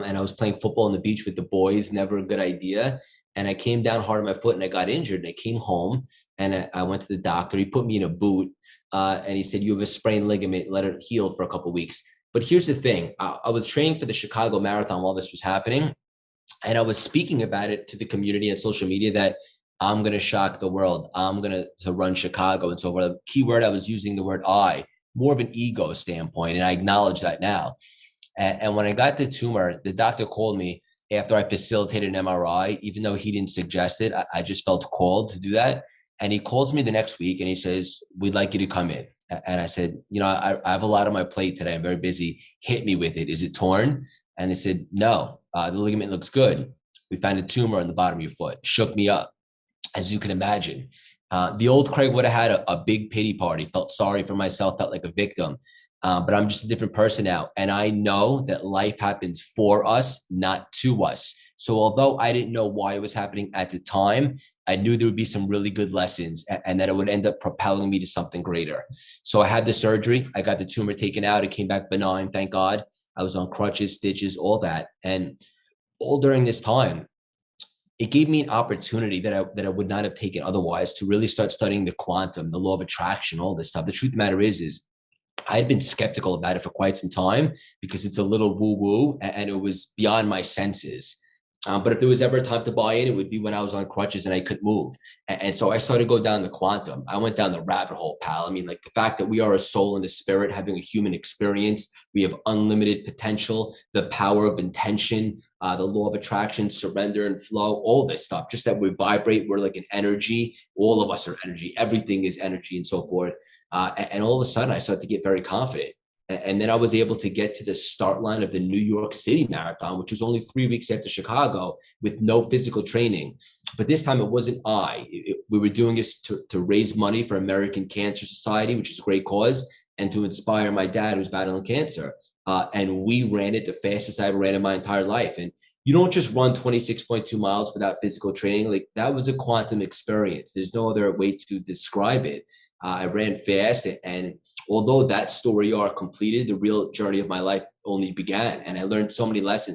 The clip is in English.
and I was playing football on the beach with the boys, never a good idea. And I came down hard on my foot and I got injured. And I came home and I went to the doctor. He put me in a boot and he said, "You have a sprained ligament, let it heal for a couple of weeks." But here's the thing, I was training for the Chicago Marathon while this was happening. And I was speaking about it to the community and social media that I'm going to shock the world. I'm going to run Chicago. And so for the key word, I was using the word I, more of an ego standpoint. And I acknowledge that now. And when I got the tumor, the doctor called me after I facilitated an MRI, even though he didn't suggest it. I just felt called to do that. And he calls me the next week and he says, "We'd like you to come in." And I said, I have a lot on my plate today. I'm very busy. Hit me with it. Is it torn? And they said, "No, the ligament looks good. We found a tumor on the bottom of your foot." Shook me up, as you can imagine. The old Craig would have had a big pity party, felt sorry for myself, felt like a victim. But I'm just a different person now. And I know that life happens for us, not to us. So although I didn't know why it was happening at the time, I knew there would be some really good lessons and that it would end up propelling me to something greater. So I had the surgery. I got the tumor taken out. It came back benign, thank God. I was on crutches, stitches, all that. And all during this time, it gave me an opportunity that I would not have taken otherwise to really start studying the quantum, the law of attraction, all this stuff. The truth of the matter is I had been skeptical about it for quite some time because it's a little woo-woo and it was beyond my senses. But if there was ever a time to buy in, it would be when I was on crutches and I couldn't move. And so I started to go down the quantum. I went down the rabbit hole, pal. I mean, like the fact that we are a soul and a spirit having a human experience. We have unlimited potential, the power of intention, the law of attraction, surrender and flow, all this stuff. Just that we vibrate. We're like an energy. All of us are energy. Everything is energy and so forth. And all of a sudden, I started to get very confident. And then I was able to get to the start line of the New York City Marathon, which was only 3 weeks after Chicago with no physical training. But this time it wasn't we were doing this to raise money for American Cancer Society, which is a great cause, and to inspire my dad who's battling cancer. And we ran it the fastest I ever ran in my entire life. And you don't just run 26.2 miles without physical training. Like that was a quantum experience. There's no other way to describe it. I ran fast, and although that story arc completed, the real journey of my life only began. And I learned so many lessons.